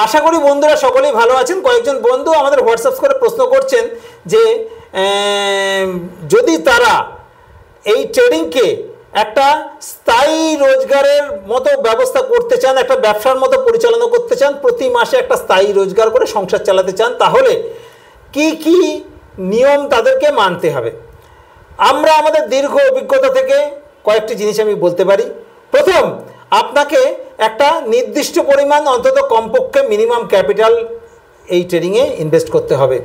আশা করি বন্ধুরা সকলেই ভালো আছেন। কয়েকজন বন্ধু আমাদের হোয়াটসঅ্যাপ করে প্রশ্ন করছেন যে যদি তারা এই ট্রেডিংকে একটা স্থায়ী রোজগারের মতো ব্যবস্থা করতে চান, একটা ব্যবসার মতো পরিচালনা করতে চান, প্রতি মাসে একটা স্থায়ী রোজগার করে সংসার চালাতে চান, তাহলে কি কি নিয়ম তাদেরকে মানতে হবে। আমরা আমাদের দীর্ঘ অভিজ্ঞতা থেকে কয়েকটি জিনিস আমি বলতে পারি। প্রথম, আপনাকে একটা নির্দিষ্ট পরিমাণ অন্তত কমপক্ষে মিনিমাম ক্যাপিটাল এই ট্রেডিংয়ে ইনভেস্ট করতে হবে।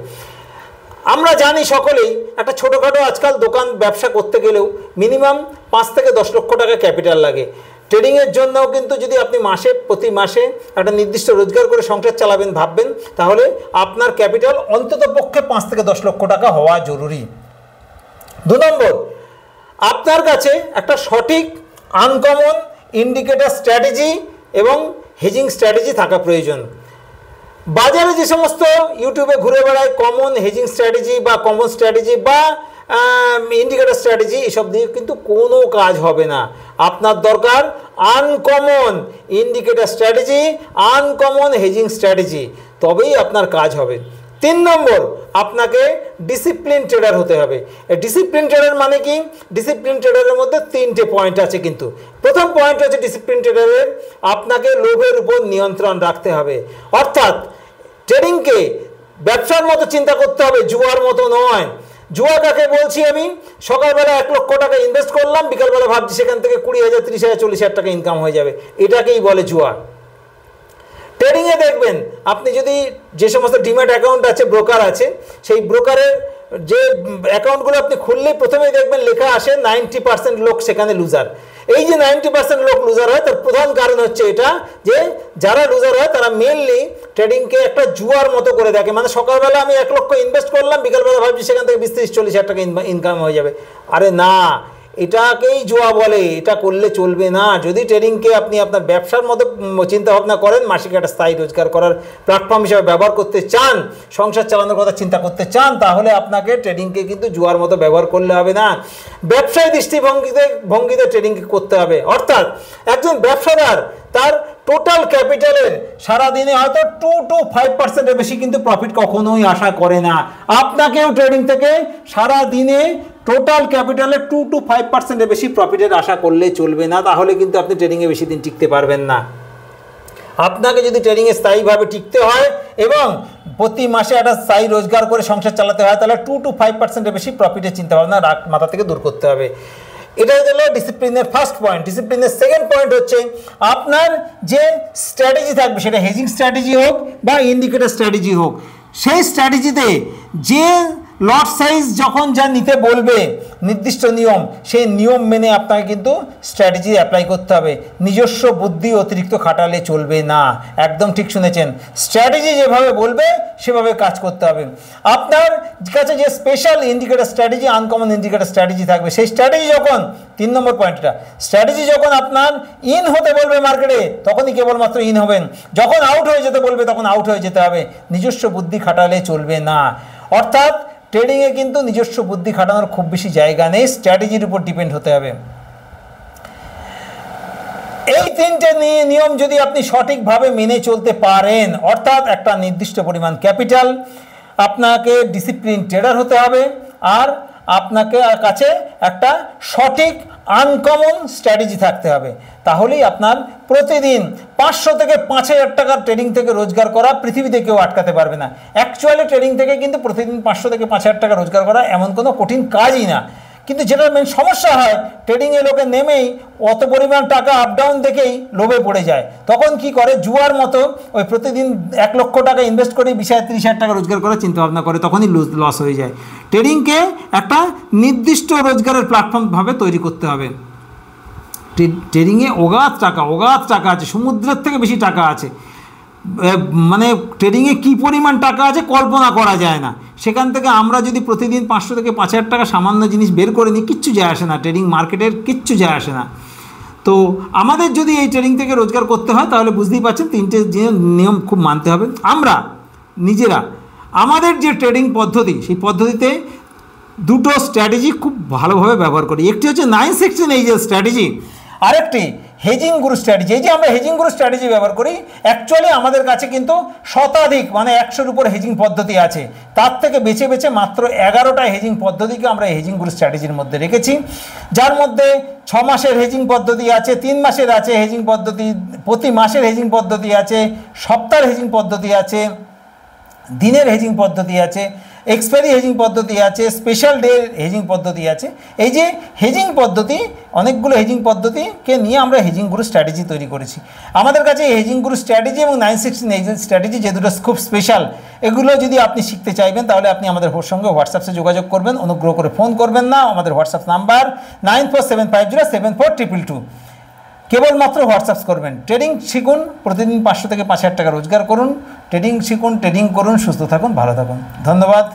আমরা জানি সকলেই একটা ছোটোখাটো আজকাল দোকান ব্যবসা করতে গেলেও মিনিমাম 5 থেকে 10 লক্ষ টাকা ক্যাপিটাল লাগে। ট্রেডিংয়ের জন্যও কিন্তু যদি আপনি প্রতি মাসে একটা নির্দিষ্ট রোজগার করে সংসার চালাবেন ভাববেন, তাহলে আপনার ক্যাপিটাল অন্তত পক্ষে 5 থেকে 10 লক্ষ টাকা হওয়া জরুরি। 2 নম্বর, আপনার কাছে একটা সঠিক আনকমন ইন্ডিকেটর স্ট্র্যাটেজি এবং হেজিং স্ট্র্যাটেজি থাকা প্রয়োজন। বাজারে যে সমস্ত ইউটিউবে ঘুরে বেড়ায় কমন হেজিং স্ট্র্যাটেজি বা কমন স্ট্র্যাটেজি বা ইন্ডিকেটর স্ট্র্যাটেজি, এসব দিয়ে কিন্তু কোনো কাজ হবে না। আপনার দরকার uncommon indicator strategy, uncommon hedging strategy, তবেই আপনার কাজ হবে। 3 নম্বর, আপনাকে ডিসিপ্লিন ট্রেডার হতে হবে। ডিসিপ্লিন ট্রেডার মানে কি? ডিসিপ্লিন ট্রেডারের মধ্যে 3টে পয়েন্ট আছে কিন্তু। প্রথম পয়েন্ট হচ্ছে ডিসিপ্লিন ট্রেডারের আপনাকে লোভের উপর নিয়ন্ত্রণ রাখতে হবে। অর্থাৎ ট্রেডিংকে ব্যবসার মতো চিন্তা করতে হবে, জুয়ার মতো নয়। জুয়া কাকে বলছি আমি? সকালবেলা 1 লক্ষ টাকা ইনভেস্ট করলাম, বিকালবেলা ভাবছি সেখান থেকে 20,000, 30,000, 40,000 টাকা ইনকাম হয়ে যাবে, এটাকেই বলে জুয়া। ট্রেডিংয়ে দেখবেন আপনি যদি যে সমস্ত ডিম্যাট অ্যাকাউন্ট আছে, ব্রোকার আছে, সেই ব্রোকারের যে অ্যাকাউন্টগুলো আপনি খুললেই প্রথমেই দেখবেন লেখা আসে 90% লোক সেখানে লুজার। এই যে 90% লোক লুজার হয় তার প্রধান কারণ হচ্ছে এটা যে যারা লুজার হয় তারা মেনলি ট্রেডিংকে একটা জুয়ার মতো করে দেখে। মানে সকালবেলা আমি 1 লক্ষ ইনভেস্ট করলাম, বিকালবেলা ভাবছি সেখান থেকে 20-30-40,000 টাকা ইনকাম হয়ে যাবে। আরে না, এটাকেই জুয়া বলে, এটা করলে চলবে না। যদি ট্রেডিংকে আপনি আপনার ব্যবসার মতো চিন্তা ভাবনা করেন, মাসিক একটা স্থায়ী রোজগার করার প্ল্যাটফর্ম হিসেবে ব্যবহার করতে চান, সংসার চালানোর কথা চিন্তা করতে চান, তাহলে আপনাকে ট্রেডিংকে কিন্তু জুয়ার মতো ব্যবহার করলে হবে না। ব্যবসায়ী দৃষ্টিভঙ্গিতে ট্রেডিংকে করতে হবে। অর্থাৎ একজন ব্যবসাদার তার টোটাল ক্যাপিটালের সারাদিনে হয়তো 2 to 5% বেশি কিন্তু প্রফিট কখনোই আশা করে না। আপনাকেও ট্রেডিং থেকে সারাদিনে টোটাল ক্যাপিটালের 2 to 5% বেশি প্রফিটের আশা করলে চলবে না, তাহলে কিন্তু আপনি ট্রেডিংয়ে বেশি দিন টিকতে পারবেন না। আপনাকে যদি ট্রেডিংয়ে স্থায়ীভাবে টিকতে হয় এবং প্রতি মাসে একটা স্থায়ী রোজগার করে সংসার চালাতে হয়, তাহলে 2 to 5% বেশি প্রফিটের চিন্তাভাবনা মাথা থেকে দূর করতে হবে। এটা হলো ডিসিপ্লিনের ফার্স্ট পয়েন্ট। ডিসিপ্লিনের সেকেন্ড পয়েন্ট হচ্ছে আপনার যে স্ট্র্যাটেজি থাকবে, সেটা হেজিং স্ট্র্যাটেজি হোক বা ইন্ডিকেটর স্ট্র্যাটেজি হোক, সেই স্ট্র্যাটেজিতে যে লট সাইজ যখন যা নিতে বলবে নির্দিষ্ট নিয়ম, সেই নিয়ম মেনে আপনাকে কিন্তু স্ট্র্যাটেজি অ্যাপ্লাই করতে হবে। নিজস্ব বুদ্ধি অতিরিক্ত খাটালে চলবে না। একদম ঠিক শুনেছেন, স্ট্র্যাটেজি যেভাবে বলবে সেভাবে কাজ করতে হবে। আপনার কাছে যে special indicator strategy, uncommon indicator strategy থাকবে, সেই স্ট্র্যাটেজি যখন 3 নম্বর পয়েন্টটা, স্ট্র্যাটেজি যখন আপনার ইন হতে বলবে মার্কেটে, তখনই কেবলমাত্র ইন হবেন। যখন আউট হয়ে যেতে বলবে তখন আউট হয়ে যেতে হবে। নিজস্ব বুদ্ধি খাটালে চলবে না। অর্থাৎ ট্রেডিংয়ে কিন্তু নিজস্ব বুদ্ধি খাটানোর খুব বেশি জায়গা নেই, স্ট্র্যাটেজির উপর ডিপেন্ড হতে হবে। এই 3টে নিয়ম যদি আপনি সঠিকভাবে মেনে চলতে পারেন, অর্থাৎ একটা নির্দিষ্ট পরিমাণ ক্যাপিটাল, আপনাকে ডিসিপ্লিন ট্রেডার হতে হবে, আর আপনাকে কাছে একটা সঠিক আনকমন স্ট্র্যাটেজি থাকতে হবে, তাহলেই আপনার প্রতিদিন 500 থেকে 5,000 টাকার ট্রেডিং থেকে রোজগার করা পৃথিবীতে কেউ আটকাতে পারবে না। অ্যাকচুয়ালি ট্রেডিং থেকে কিন্তু প্রতিদিন 500 থেকে 5,000 টাকা রোজগার করা এমন কোনো কঠিন কাজই না। কিন্তু যেটা মেন সমস্যা হয়, ট্রেডিংয়ে লোকে নেমেই অত পরিমাণ টাকা আপ ডাউন দেখেই লোভে পড়ে যায়। তখন কি করে, জুয়ার মতো ওই প্রতিদিন 1 লক্ষ টাকা ইনভেস্ট করে 20,000-30,000 টাকা রোজগার করার চিন্তাভাবনা করে, তখনই লস হয়ে যায়। ট্রেডিংকে একটা নির্দিষ্ট রোজগারের প্ল্যাটফর্মভাবে তৈরি করতে হবে। ট্রেডিংয়ে অগাধ টাকা আছে, সমুদ্রের থেকে বেশি টাকা আছে। মানে ট্রেডিংয়ে কী পরিমাণ টাকা আছে কল্পনা করা যায় না। সেখান থেকে আমরা যদি প্রতিদিন 500 থেকে 5,000 টাকা সামান্য জিনিস বের করে নিই, কিচ্ছু যায় আসে না, ট্রেডিং মার্কেটের কিচ্ছু যায় আসে না। তো আমাদের যদি এই ট্রেডিং থেকে রোজগার করতে হয়, তাহলে বুঝতেই পারছেন 3টে নিয়ম খুব মানতে হবে। আমরা নিজেরা আমাদের যে ট্রেডিং পদ্ধতি, সেই পদ্ধতিতে 2টো স্ট্র্যাটেজি খুব ভালোভাবে ব্যবহার করি। একটি হচ্ছে 9 সেকশন এই যে স্ট্র্যাটেজি, আরেকটি হেজিং গুরু স্ট্র্যাটেজি, এই যে আমরা হেজিং গুরু স্ট্র্যাটেজি ব্যবহার করি, অ্যাকচুয়ালি আমাদের কাছে কিন্তু শতাধিক মানে 100-র উপর হেজিং পদ্ধতি আছে। তার থেকে বেছে বেছে মাত্র 11টা হেজিং পদ্ধতিকে আমরা হেজিং গুরু স্ট্র্যাটেজির মধ্যে রেখেছি, যার মধ্যে 6 মাসের হেজিং পদ্ধতি আছে, 3 মাসের আছে হেজিং পদ্ধতি, প্রতি মাসের হেজিং পদ্ধতি আছে, সপ্তাহের হেজিং পদ্ধতি আছে, দিনের হেজিং পদ্ধতি আছে, এক্সপায়ারি হেজিং পদ্ধতি আছে, স্পেশাল ডে হেজিং পদ্ধতি আছে। এই যে হেজিং পদ্ধতি, অনেকগুলো হেজিং পদ্ধতিকে নিয়ে আমরা হেজিং গুরু স্ট্র্যাটেজি তৈরি করেছি। আমাদের কাছে এই হেজিং গুরু স্ট্র্যাটেজি এবং 916 হেজিং স্ট্র্যাটেজি যে দুটো খুব স্পেশাল, এগুলো যদি আপনি শিখতে চাইবেন তাহলে আপনি আমাদের সঙ্গে হোয়াটসঅ্যাপে যোগাযোগ করবেন, অনুগ্রহ করে ফোন করবেন না। আমাদের হোয়াটসঅ্যাপ নাম্বার 9475074222, কেবলমাত্র হোয়াটসঅ্যাপ করবেন। ট্রেডিং শিখুন, প্রতিদিন 500 থেকে 5,000 টাকা রোজগার করুন। ট্রেডিং শিখুন, ট্রেডিং করুন, সুস্থ থাকুন, ভালো থাকুন। ধন্যবাদ।